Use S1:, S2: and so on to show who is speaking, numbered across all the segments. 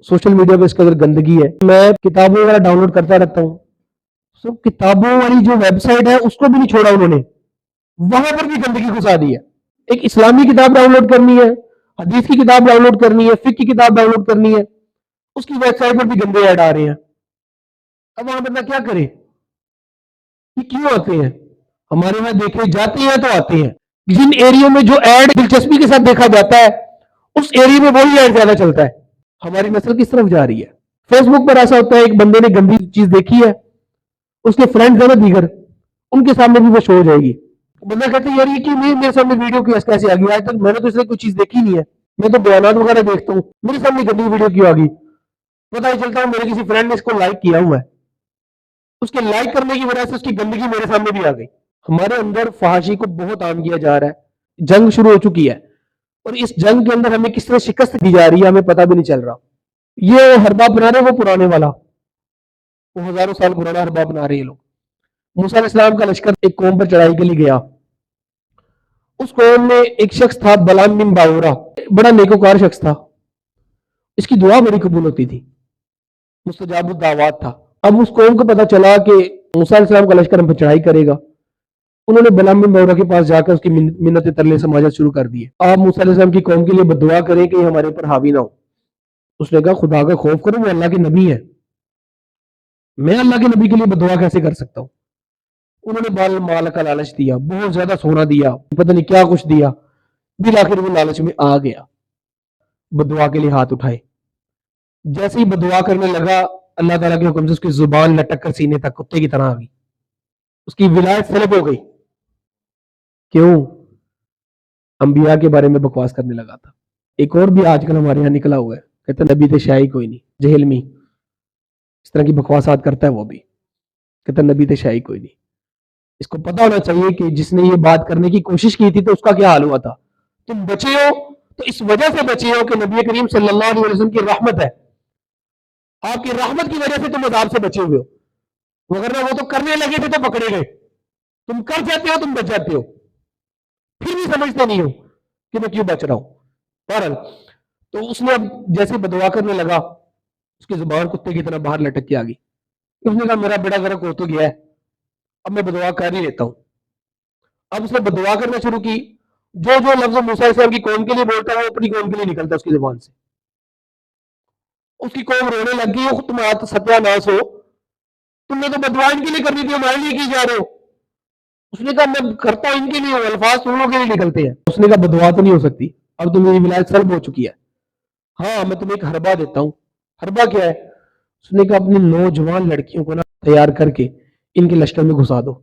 S1: Social media पे इसके अंदर गंदगी है। मैं किताबें वगैरह डाउनलोड करता रहता हूँ, तो किताबों वाली जो वेबसाइट है उसको भी नहीं छोड़ा उन्होंने, वहां पर भी गंदगी घुसा दी है। एक इस्लामी किताब डाउनलोड करनी है, हदीस की किताब डाउनलोड करनी है, फिक्र की किताब डाउनलोड करनी है, उसकी वेबसाइट पर भी गंदे ऐड आ रहे हैं। अब वहां बंदा क्या करे? ये क्यों आते हैं? हमारे यहाँ देखे जाते हैं तो आते हैं। जिन एरिया में जो ऐड दिलचस्पी के साथ देखा जाता है, उस एरिया में वही ऐड ज्यादा चलता है। हमारी नस्ल किस तरफ जा रही है? फेसबुक पर ऐसा होता है, एक बंदे ने गंदी चीज देखी है, उसके फ्रेंड्स है ना दीगर, उनके सामने भी वो शो हो जाएगी। बंदा कहते हैं यार ये क्यों मेरे सामने वीडियो क्यों कैसे आ गई? आज तक मैंने तो इसलिए कोई चीज देखी नहीं है, मैं तो बयानात वगैरह देखता हूँ, मेरे सामने गंदी वीडियो क्यों आ गई? पता ही चलता है मेरे किसी फ्रेंड ने इसको लाइक किया हुआ है, उसके लाइक करने की वजह से उसकी गंदगी मेरे सामने भी आ गई। हमारे अंदर फहाशी को बहुत आम किया जा रहा है, जंग शुरू हो चुकी है, और इस जंग के अंदर हमें किस तरह शिकस्त दी जा रही है हमें पता भी नहीं चल रहा। ये हरबा बना रहे वो पुराने वाला, वो हजारों साल पुराना हरबा बना रहे हैं लोग। मूसा अलैहिस्सलाम का लश्कर एक कौम पर चढ़ाई के लिए गया, उस कौम में एक शख्स था बलाम बिन बावरा, बड़ा नेकोकार शख्स था, इसकी दुआ बड़ी कबूल होती थी, मुस्तजाब दावत था। अब उस कौम को पता चला कि मूसा अलैहिस्सलाम का लश्कर हम पर चढ़ाई करेगा, उन्होंने बलाम बिन बावरा के पास जाकर उसकी मिन्नत तरले समाजत शुरू कर दिए। आप मूसा अलैहिस्सलाम की कौम के लिए बदुआ करें कि हमारे ऊपर हावी ना हो। उसने कहा खुदा का खौफ करो, वो अल्लाह के नबी है, मैं अल्लाह के नबी के लिए बदुआ कैसे कर सकता हूँ? उन्होंने बाल माल का लालच दिया, बहुत ज्यादा सोना दिया, पता नहीं क्या कुछ दिया, बिल आखिर वो लालच में आ गया, बदुआ के लिए हाथ उठाए। जैसे ही बदुआ करने लगा, अल्लाह ताला के हुक्म से उसकी जुबान लटक कर सीने तक कुत्ते की तरह आ गई, उसकी विलायत सलब हो गई। क्यों? अंबिया के बारे में बकवास करने लगा था। एक और भी आजकल हमारे यहाँ निकला हुआ है, कहता नबी थे शाही कोई नहीं, जहेलमी इस तरह की बकवासात करता है, वो भी कहता नबी थे शाही कोई नहीं। इसको पता होना चाहिए कि जिसने ये बात करने की कोशिश की थी तो उसका क्या हाल हुआ था। तुम बचे हो तो इस वजह से बचे हो कि नबी करीम सल्लल्लाहु अलैहि वसल्लम की रहमत है, आपकी रहमत की वजह से तुम अजाब से बचे हुए हो, वगरना वो तो करने लगे थे तो पकड़े गए। तुम कर जाते हो, तुम बच जाते हो, फिर भी समझते नहीं हो कि मैं क्यों बच रहा हूं। बहरहाल, तो उसने अब जैसे बदुआ करने लगा, उसकी जुबान कुत्ते की तरह बाहर लटक के आ गई। उसने कहा मेरा बेड़ा गर्क हो तो गया है, अब मैं बदुआ कर ही लेता हूं। अब उसने बदुआ करना शुरू की, जो जो लफ्ज मूसा अलैहिस्सलाम की कौम के लिए बोलता है वो अपनी कौम के लिए निकलता उसकी जुबान से। उसकी कौम रोने लग गई, तुम्हारा सत्यानाश हो, तुमने तो बदुआ इनके लिए करनी थी, हमारे लिए की जा रहे हो। उसने कहा मैं करता हूं इनके लिए, अल्फाज तुम लोगों के लिए निकलते हैं। उसने कहा बदुआ तो नहीं हो सकती, अब तो मेरी विलायत सल्ब हो चुकी है, हाँ मैं तुम्हें एक हरबा देता हूं। हरबा क्या है? उसने कहा अपनी नौजवान लड़कियों को ना तैयार करके इनके लश्कर में घुसा दो,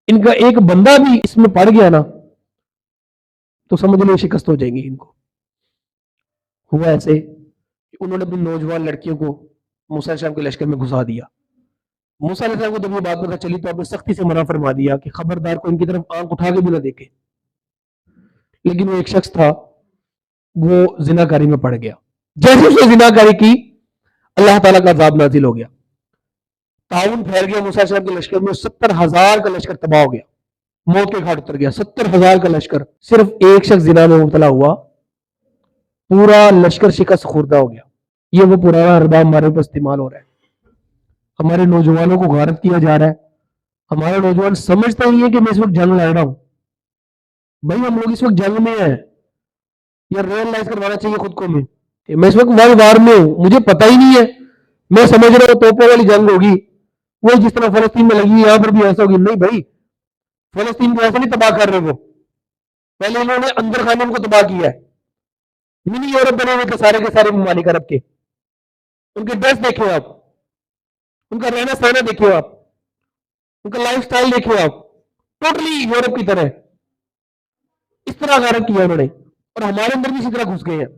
S1: इनका एक बंदा भी इसमें पड़ गया ना तो समझ लो शिकस्त हो जाएंगी इनको। हुआ ऐसे कि उन्होंने अपनी नौजवान लड़कियों को मूसा अलैहिस्सलाम के लश्कर में घुसा दिया। मूसा अलैहिस्सलाम को जब ये बात पता चली तो आपने सख्ती से मना फरमा दिया कि खबरदार को इनकी तरफ आंख उठा के भी ना देखे। लेकिन वो एक शख्स था, वो जिनाकारी में पड़ गया। जैसे उसने जिनाकारी की, अल्लाह ताला का अज़ाब नाजिल हो गया, ताउन फैल गया मूसा अलैहिस्सलाम के लश्कर में, 70,000 का लश्कर तबाह हो गया, मौत के घाट उतर गया। 70,000 का लश्कर, सिर्फ एक शख्स जिना में मुब्तला हुआ, पूरा लश्कर शिकस्त खुर्दा हो गया। ये वो पुराना हरबा हमारे ऊपर इस्तेमाल हो रहा है, हमारे नौजवानों को गारत किया जा रहा है। हमारे नौजवान समझता ही है कि मैं इस वक्त जंग लड़ रहा हूं। भाई हम लोग इस वक्त जंग में हैं, या रियलाइज करवाना चाहिए खुद को मैं कि मैं इस वक्त वर्ल्ड वार में हूं, मुझे पता ही नहीं है। मैं समझ रहा हूं तोपों वाली जंग होगी, वो जिस तरह फलस्तीन में लगी यहां पर भी ऐसा होगी। नहीं भाई, फलस्तीन को ऐसा नहीं तबाह कर रहे, वो पहले इन्होंने अंदर खाने को तबाह किया है। मिनी यूरोप बने हुए थे सारे के सारे ममालिक अरब के, उनके ड्रेस देखे आप, उनका रहना सहना देखिए आप, उनका लाइफ स्टाइल देखिए आप, टोटली यूरोप की तरह। इस तरह गारत किया उन्होंने, और हमारे अंदर भी इसी तरह घुस गए हैं।